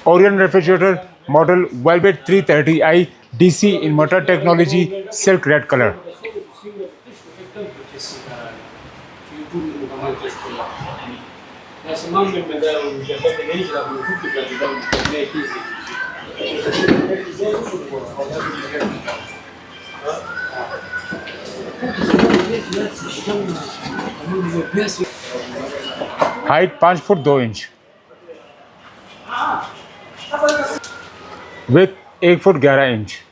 Orion refrigerator model Velvet 330i DC inverter technology, silk red color. Height 5 foot 2 inch. Width 1 foot 11 inch.